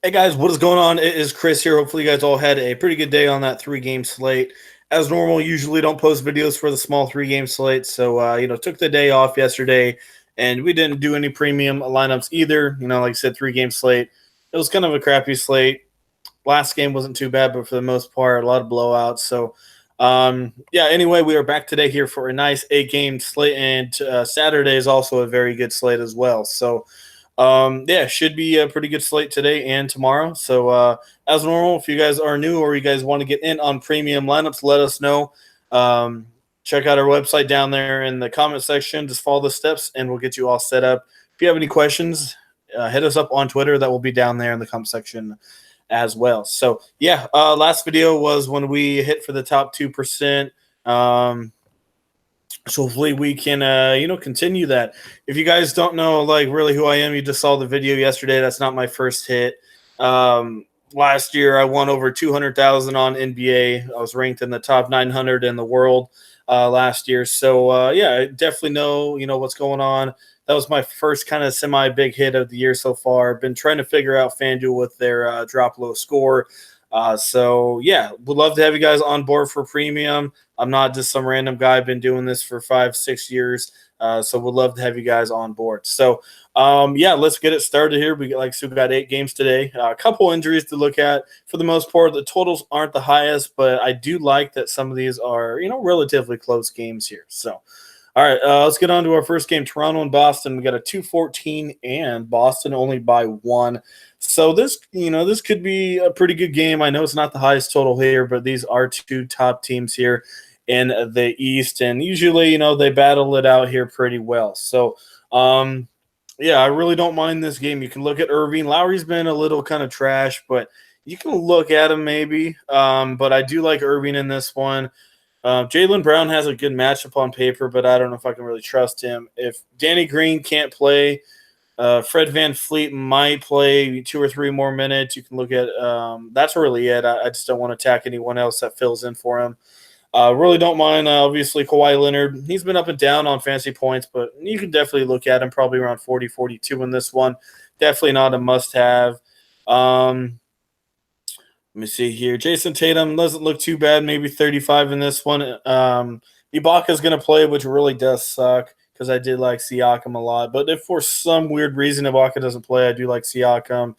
Hey guys, what is going on? It is Chris here. Hopefully, you guys all had a pretty good day on that three-game slate. As normal, usually don't post videos for the small three-game slate, so took the day off yesterday, and we didn't do any premium lineups either. Like I said, three-game slate. It was kind of a crappy slate. Last game wasn't too bad, but for the most part, a lot of blowouts. So, yeah. Anyway, we are back today here for a nice eight-game slate, and Saturday is also a very good slate as well. So. Yeah, should be a pretty good slate today and tomorrow. So, as normal, if you guys are new or you guys want to get in on premium lineups, let us know. Check out our website down there in the comment section. Just follow the steps and we'll get you all set up. If you have any questions, hit us up on Twitter. That will be down there in the comment section as well. So, yeah, last video was when we hit for the top 2%. So hopefully we can, continue that. If you guys don't know, like really who I am, you just saw the video yesterday. That's not my first hit. Last year I won over 200,000 on NBA. I was ranked in the top 900 in the world last year. So yeah, I definitely know what's going on. That was my first kind of semi big hit of the year so far. Been trying to figure out FanDuel with their drop low score. So yeah, would love to have you guys on board for premium. I'm not just some random guy. I've been doing this for 5-6 years. So would love to have you guys on board. So yeah, let's get it started here. We got 8 games today. A couple injuries to look at. For the most part, the totals aren't the highest, but I do like that some of these are relatively close games here. So. All right, let's get on to our first game. Toronto and Boston. We got a 2-14, and Boston only by 1. So this could be a pretty good game. I know it's not the highest total here, but these are two top teams here in the East, and usually, they battle it out here pretty well. So, yeah, I really don't mind this game. You can look at Irving. Lowry's been a little kind of trash, but you can look at him maybe. But I do like Irving in this one. Jaylen Brown has a good matchup on paper, but I don't know if I can really trust him. If Danny Green can't play, Fred VanVleet might play 2 or 3 more minutes. You can look at that's really it. I just don't want to attack anyone else that fills in for him. Really don't mind, obviously, Kawhi Leonard. He's been up and down on fantasy points, but you can definitely look at him probably around 40, 42 in this one. Definitely not a must-have. Let me see here. Jason Tatum doesn't look too bad. Maybe 35 in this one. Ibaka's going to play, which really does suck because I did like Siakam a lot. But if for some weird reason Ibaka doesn't play, I do like Siakam.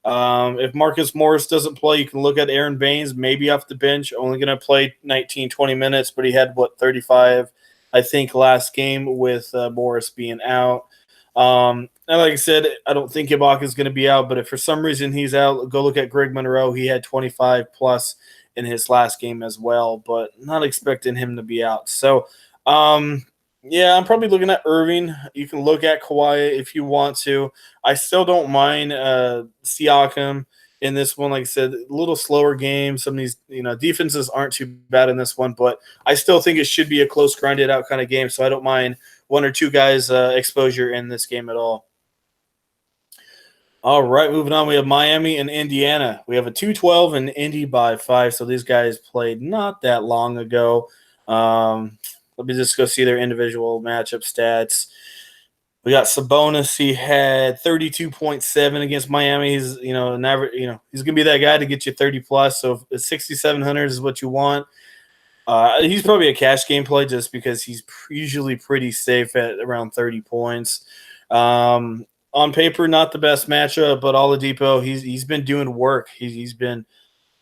If Marcus Morris doesn't play, you can look at Aaron Baines, maybe off the bench. Only going to play 19, 20 minutes, but he had, 35, I think, last game with Morris being out. And like I said, I don't think Ibaka is going to be out, but if for some reason he's out, go look at Greg Monroe. He had 25 plus in his last game as well, but not expecting him to be out. So, yeah, I'm probably looking at Irving. You can look at Kawhi if you want to. I still don't mind Siakam in this one. Like I said, a little slower game. Some of these, defenses aren't too bad in this one, but I still think it should be a close, grinded out kind of game. So I don't mind one or two guys' exposure in this game at all. All right, moving on. We have Miami and Indiana. We have a 2-12 and Indy by 5. So these guys played not that long ago. Let me just go see their individual matchup stats. We got Sabonis. He had 32.7 against Miami. He's he's gonna be that guy to get you 30 plus. So if 6,700 is what you want, he's probably a cash game play just because he's usually pretty safe at around 30 points. On paper, not the best matchup, but Oladipo, he's been doing work. He's been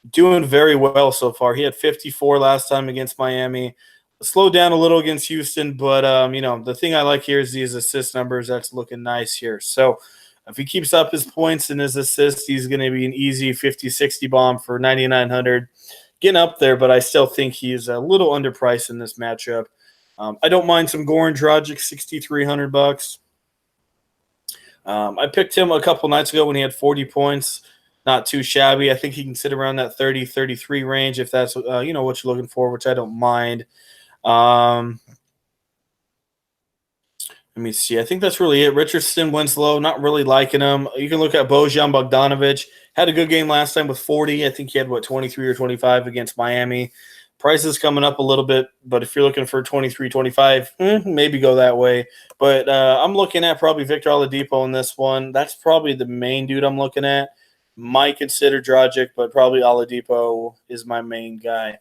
doing very well so far. He had 54 last time against Miami. Slowed down a little against Houston, but the thing I like here is these assist numbers. That's looking nice here. So if he keeps up his points and his assists, he's going to be an easy 50-60 bomb for 9,900. Getting up there, but I still think he's a little underpriced in this matchup. I don't mind some Goran Dragic, $6,300. I picked him a couple nights ago when he had 40 points. Not too shabby. I think he can sit around that 30, 33 range if that's what you're looking for, which I don't mind. Let me see. I think that's really it. Richardson, Winslow, not really liking him. You can look at Bojan Bogdanovic. Had a good game last time with 40. I think he had, 23 or 25 against Miami. Prices coming up a little bit, but if you're looking for 23, 25, maybe go that way. But I'm looking at probably Victor Oladipo in this one. That's probably the main dude I'm looking at. Might consider Dragic, but probably Oladipo is my main guy.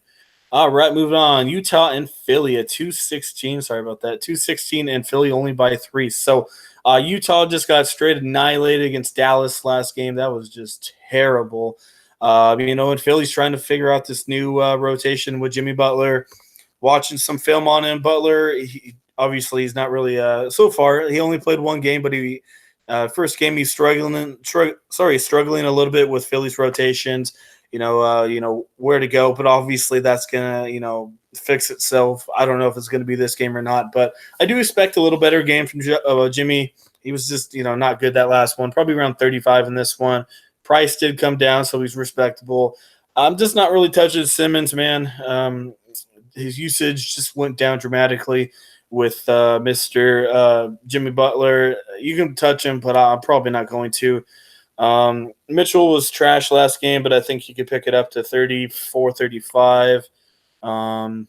All right, moving on. Utah and Philly at 216. Sorry about that. 216 and Philly only by 3. So Utah just got straight annihilated against Dallas last game. That was just terrible. And Philly's trying to figure out this new rotation with Jimmy Butler. Watching some film on him, Butler, obviously he's not really so far. He only played one game, but he first game he's struggling a little bit with Philly's rotations. Where to go, but obviously that's gonna fix itself. I don't know if it's gonna be this game or not, but I do expect a little better game from Jimmy. He was just not good that last one, probably around 35 in this one. Price did come down, so he's respectable. I'm just not really touching Simmons, man. His usage just went down dramatically with Mr. Jimmy Butler. You can touch him, but I'm probably not going to. Mitchell was trash last game, but I think he could pick it up to 34, 35. I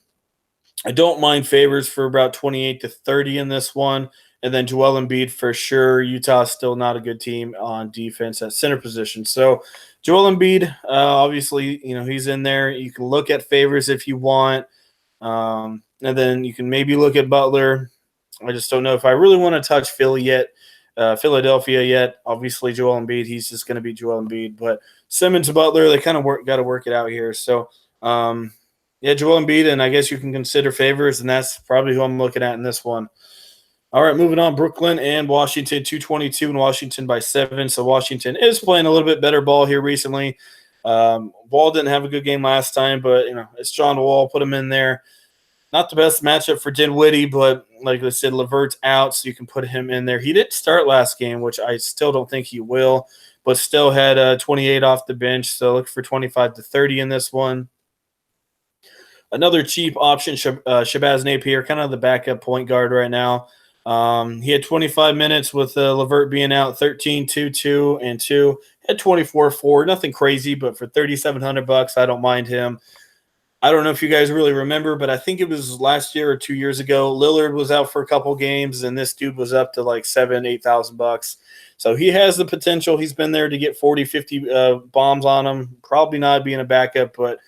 don't mind Favors for about 28 to 30 in this one. And then Joel Embiid for sure. Utah's still not a good team on defense at center position. So Joel Embiid, obviously, he's in there. You can look at Favors if you want. And then you can maybe look at Butler. I just don't know if I really want to touch Philadelphia yet. Obviously, Joel Embiid, he's just going to be Joel Embiid. But Simmons, Butler, they kind of got to work it out here. So, Joel Embiid, and I guess you can consider Favors, and that's probably who I'm looking at in this one. All right, moving on. Brooklyn and Washington, 222 and Washington by 7. So Washington is playing a little bit better ball here recently. Wall didn't have a good game last time, but it's John Wall. Put him in there. Not the best matchup for Dinwiddie, but like I said, LeVert's out, so you can put him in there. He didn't start last game, which I still don't think he will, but still had 28 off the bench, so look for 25 to 30 in this one. Another cheap option, Shabazz Napier, kind of the backup point guard right now. He had 25 minutes with LeVert being out, 13, 2, 2, and 2. Had 24, 4. Nothing crazy, but for $3,700, I don't mind him. I don't know if you guys really remember, but I think it was last year or 2 years ago. Lillard was out for a couple games, and this dude was up to like $7,000, $8,000. So he has the potential. He's been there to get 40, 50 bombs on him. Probably not being a backup, but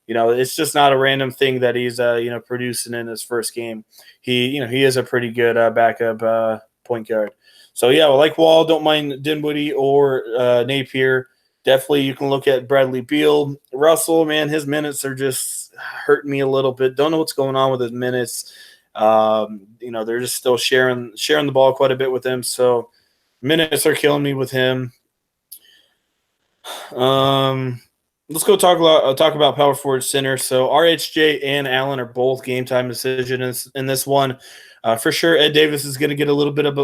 it's just not a random thing that he's producing in his first game. He is a pretty good backup point guard. So I like Wall. Don't mind Dinwiddie or Napier. Definitely, you can look at Bradley Beal. Russell, man, his minutes are just hurting me a little bit. Don't know what's going on with his minutes. They're just still sharing the ball quite a bit with him. So minutes are killing me with him. Let's go talk about power forward center. So RHJ and Allen are both game time decisions in this one. For sure, Ed Davis is going to get a little bit of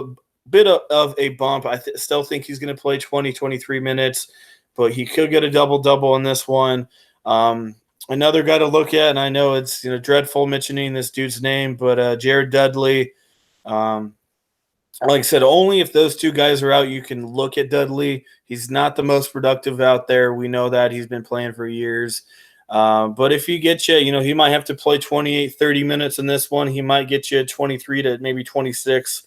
a bump. I still think he's going to play 20, 23 minutes. But he could get a double-double in this one. Another guy to look at, and I know it's dreadful mentioning this dude's name, but Jared Dudley. Like I said, only if those two guys are out, you can look at Dudley. He's not the most productive out there. We know that. He's been playing for years. But if he gets you, he might have to play 28, 30 minutes in this one. He might get you 23 to maybe 26.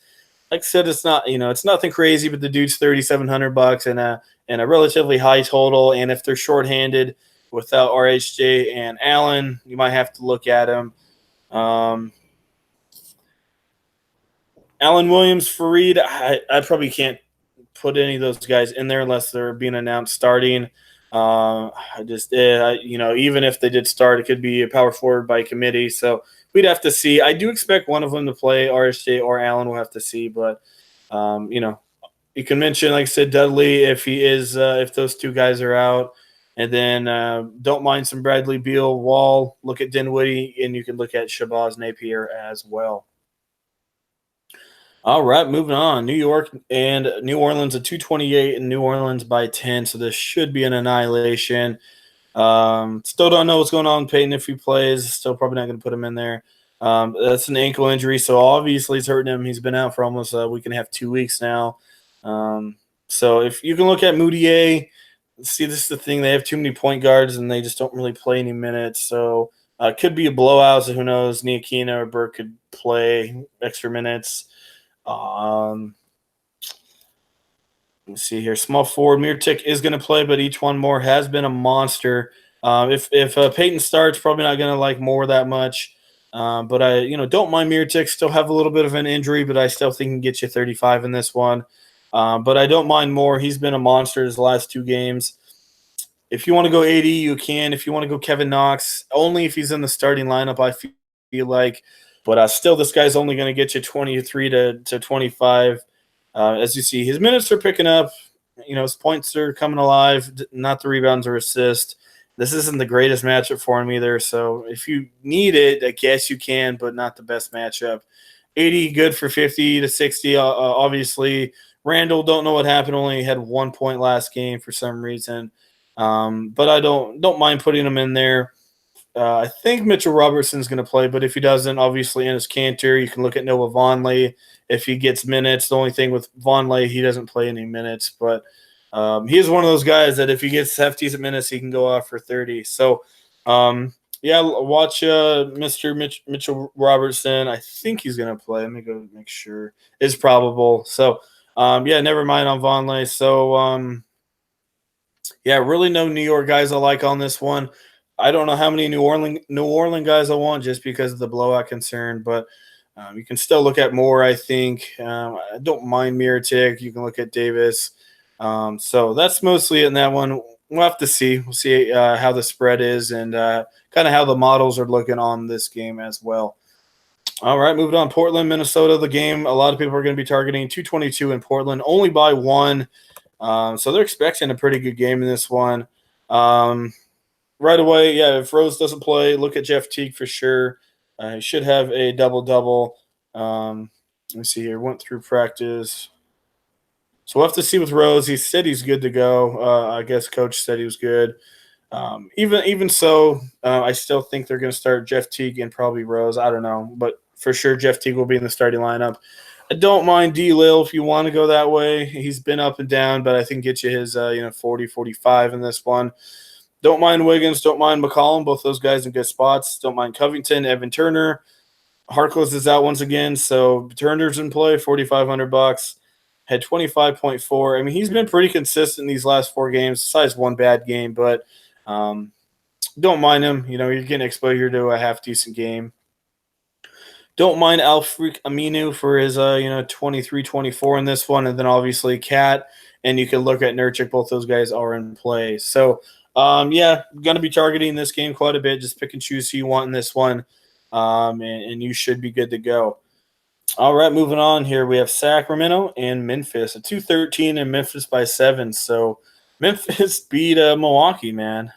Like I said, it's not, it's nothing crazy, but the dude's $3,700 and a relatively high total. And if they're shorthanded without RHJ and Allen, you might have to look at him. Allen Williams, Fareed, I probably can't put any of those guys in there unless they're being announced starting. Even if they did start, it could be a power forward by committee. So we'd have to see. I do expect one of them to play, RSJ or Allen. We'll have to see. But, you can mention, like I said, Dudley if he is, if those two guys are out. And then don't mind some Bradley Beal, Wall. Look at Dinwiddie, and you can look at Shabazz Napier as well. All right, moving on. New York and New Orleans at 228 and New Orleans by 10. So this should be an annihilation. Still don't know what's going on with Peyton if he plays. Still probably not going to put him in there. That's an ankle injury, so obviously it's hurting him. He's been out for almost a week and a half, 2 weeks now. So if you can look at Moutier, see, this is the thing. They have too many point guards, and they just don't really play any minutes. So it could be a blowout. So who knows? Niakina or Burke could play extra minutes. Let's see here. Small forward, Mirtic is going to play, but each one more has been a monster. If Peyton starts, probably not going to like more that much. But I, don't mind Mirtic. Still have a little bit of an injury, but I still think he can get you 35 in this one. But I don't mind more. He's been a monster his last 2 games. If you want to go 80, you can. If you want to go Kevin Knox, only if he's in the starting lineup, I feel like. But still, this guy's only going to get you 23 to 25. As you see, his minutes are picking up. His points are coming alive, not the rebounds or assists. This isn't the greatest matchup for him either. So if you need it, I guess you can, but not the best matchup. 80, good for 50 to 60. Obviously, Randall, don't know what happened. Only had 1 point last game for some reason. But I don't mind putting him in there. I think Mitchell Robertson's going to play, but if he doesn't, obviously in his Cantor, you can look at Noah Vonleh if he gets minutes. The only thing with Vonleh, he doesn't play any minutes, but he's one of those guys that if he gets hefties at minutes, he can go off for 30. So, yeah, watch Mr. Mitchell Robertson. I think he's going to play. Let me go make sure. It's probable. So, yeah, never mind on Vonleh. So, yeah, really no New York guys I like on this one. I don't know how many New Orleans guys I want just because of the blowout concern, but you can still look at more. I think I don't mind Miritic. You can look at Davis. So that's mostly it in that one. We'll have to see. We'll see how the spread is and kind of how the models are looking on this game as well. All right, moving on. Portland, Minnesota. The game. A lot of people are going to be targeting 222 in Portland, only by 1. So they're expecting a pretty good game in this one. Right away, yeah, if Rose doesn't play, look at Jeff Teague for sure. He should have a double-double. Let me see here. Went through practice. So we'll have to see with Rose. He said he's good to go. I guess coach said he was good. Even so, I still think they're going to start Jeff Teague and probably Rose. I don't know. But for sure, Jeff Teague will be in the starting lineup. I don't mind D. Lil if you want to go that way. He's been up and down, but I think get you his 40, 45 in this one. Don't mind Wiggins. Don't mind McCollum. Both those guys in good spots. Don't mind Covington, Evan Turner. Harkless is out once again, so Turner's in play, $4,500. Had 25.4. I mean, he's been pretty consistent these last 4 games, besides one bad game, but don't mind him. You're getting exposure to a half-decent game. Don't mind Al-Farouq Aminu for his 23-24 in this one, and then obviously Cat, and you can look at Nurkic. Both those guys are in play. So, yeah, going to be targeting this game quite a bit. Just pick and choose who you want in this one, and you should be good to go. All right, moving on here. We have Sacramento and Memphis. A 213 and Memphis by 7. So Memphis beat Milwaukee, man.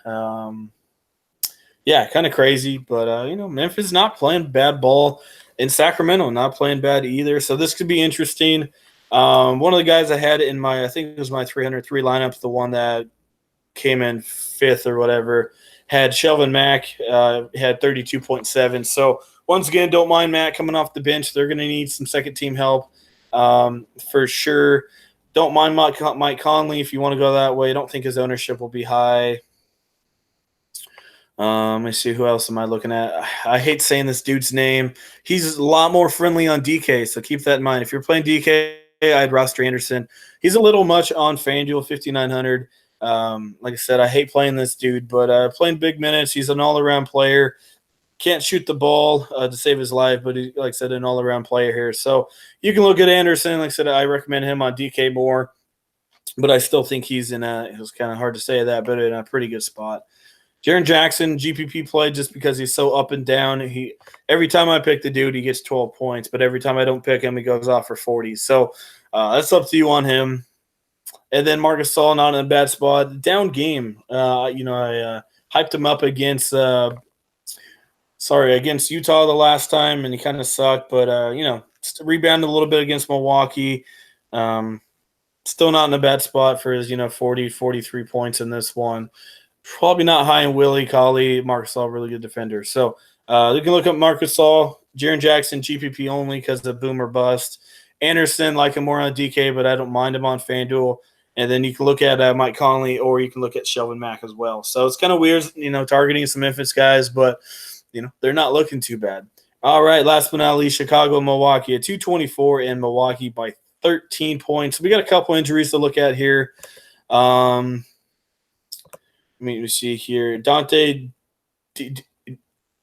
Yeah, kind of crazy, but Memphis not playing bad ball, and Sacramento not playing bad either. So this could be interesting. One of the guys I had in I think it was my 303 lineup, the one that came in 5th or whatever, had Shelvin Mack, had 32.7. So once again, don't mind Matt coming off the bench. They're going to need some second-team help for sure. Don't mind Mike Conley if you want to go that way. I don't think his ownership will be high. Let me see, who else am I looking at? I hate saying this dude's name. He's a lot more friendly on DK, so keep that in mind. If you're playing DK, I'd roster Anderson. He's a little much on FanDuel, 5,900. Like I said, I hate playing this dude, but playing big minutes. He's an all-around player. Can't shoot the ball to save his life, but he, like I said, an all-around player here. So you can look at Anderson. Like I said, I recommend him on DK more, but I still think he's it was kind of hard to say that, but in a pretty good spot. Jaren Jackson, GPP play just because he's so up and down. Every time I pick the dude, he gets 12 points, but every time I don't pick him, he goes off for 40. So that's up to you on him. And then Marcus Gasol, not in a bad spot. Down game. I hyped him up against Utah the last time, and he kind of sucked. But, rebounded a little bit against Milwaukee. Still not in a bad spot for his, 40, 43 points in this one. Probably not high in Willie Cauley. Marcus Gasol, really good defender. So you can look up Marcus Gasol, Jaren Jackson, GPP only because of boom or bust. Anderson, like him more on DK, but I don't mind him on FanDuel. And then you can look at Mike Conley, or you can look at Shelvin Mack as well. So it's kind of weird, targeting some Memphis guys, but, they're not looking too bad. All right, last but not least, Chicago, Milwaukee. A 224 in Milwaukee by 13 points. We got a couple injuries to look at here. Let me see here. Dante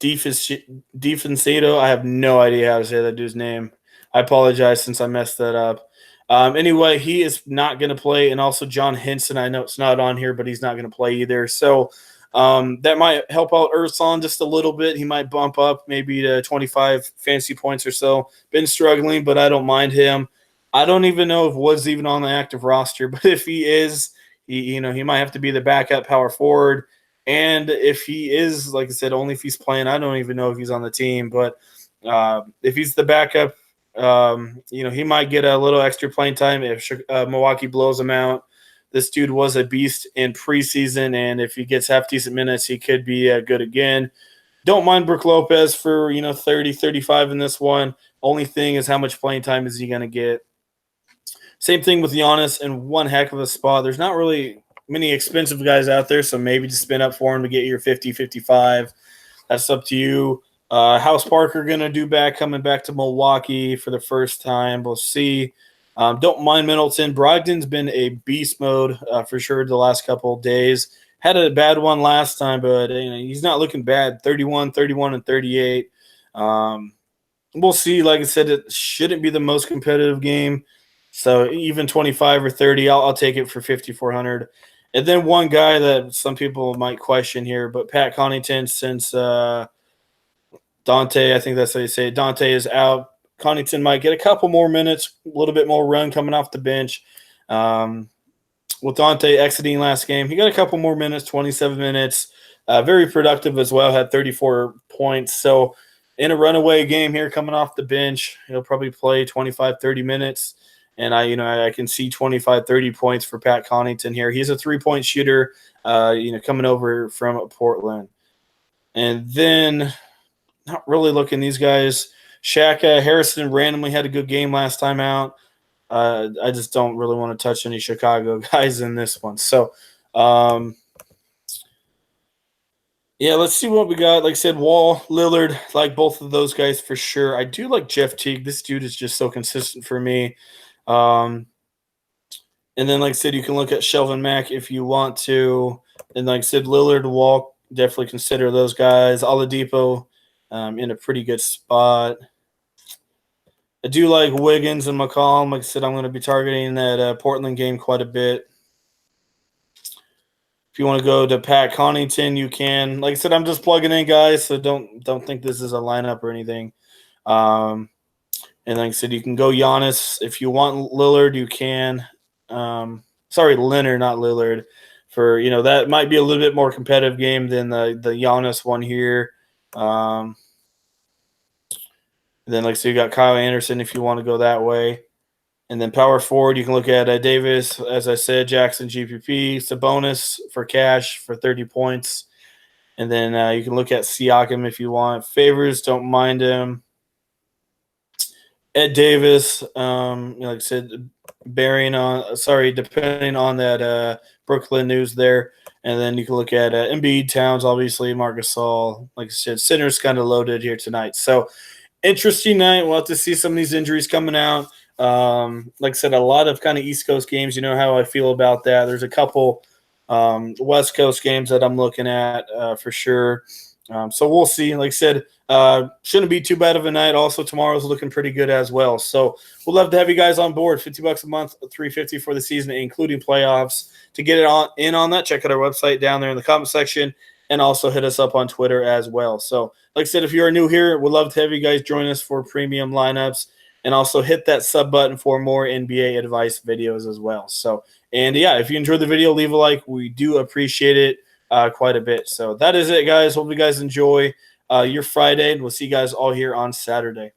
Defensado. I have no idea how to say that dude's name. I apologize since I messed that up. Anyway, he is not going to play. And also John Henson. I know it's not on here, but he's not going to play either. So that might help out Ursan just a little bit. He might bump up maybe to 25 fantasy points or so. Been struggling, but I don't mind him. I don't even know if Wood's even on the active roster, but if he is, he might have to be the backup power forward. And if he is, like I said, only if he's playing, I don't even know if he's on the team. But if he's the backup, he might get a little extra playing time if Milwaukee blows him out. This dude was a beast in preseason, and if he gets half-decent minutes, he could be good again. Don't mind Brook Lopez for 30, 35 in this one. Only thing is how much playing time is he going to get. Same thing with Giannis in one heck of a spot. There's not really many expensive guys out there, so maybe just spin up for him to get your 50, 55. That's up to you. House Parker going to do coming back to Milwaukee for the first time. We'll see. Don't mind Middleton. Brogdon's been a beast mode for sure the last couple of days. Had a bad one last time, but he's not looking bad. 31, and 38. We'll see. Like I said, it shouldn't be the most competitive game. So even 25 or 30, I'll take it for 5,400. And then one guy that some people might question here, but Pat Connaughton, since Dante, I think that's how you say it, Dante is out. Connaughton might get a couple more minutes, a little bit more run coming off the bench. With Dante exiting last game, he got a couple more minutes, 27 minutes. Very productive as well, had 34 points. So in a runaway game here coming off the bench, he'll probably play 25, 30 minutes. And I can see 25, 30 points for Pat Connaughton here. He's a three-point shooter, coming over from Portland. And then not really looking these guys. Shaq Harrison randomly had a good game last time out. I just don't really want to touch any Chicago guys in this one. So, let's see what we got. Like I said, Wall, Lillard, like both of those guys for sure. I do like Jeff Teague. This dude is just so consistent for me. And then, like I said, you can look at Shelvin Mack if you want to. And like I said, Lillard, Wall, definitely consider those guys. Oladipo in a pretty good spot. I do like Wiggins and McCollum. Like I said, I'm going to be targeting that Portland game quite a bit. If you want to go to Pat Connaughton, you can. Like I said, I'm just plugging in guys, so don't think this is a lineup or anything. And like I said, you can go Giannis. If you want Lillard, you can. Leonard, not Lillard. For that might be a little bit more competitive game than the Giannis one here. Then, like I said, you got Kyle Anderson if you want to go that way. And then power forward, you can look at Davis, as I said, Jackson, GPP, Sabonis for cash for 30 points. And then you can look at Siakam if you want. Favors, don't mind him. Ed Davis, like I said, depending on that Brooklyn news there. And then you can look at Embiid, Towns, obviously, Marc Gasol. Like I said, Center's kind of loaded here tonight. So, interesting night. We'll have to see some of these injuries coming out. Like I said, a lot of kind of East Coast games. You know how I feel about that. There's a couple West Coast games that I'm looking at for sure. So we'll see. Like I said, shouldn't be too bad of a night. Also, tomorrow's looking pretty good as well. So we'll love to have you guys on board. $50 a month, $350 for the season, including playoffs. To get it on that, check out our website down there in the comment section, and also hit us up on Twitter as well. So, like I said, if you are new here, we'd love to have you guys join us for premium lineups, and also hit that sub button for more NBA advice videos as well. So, and if you enjoyed the video, leave a like. We do appreciate it quite a bit. So that is it, guys. Hope you guys enjoy your Friday, and we'll see you guys all here on Saturday.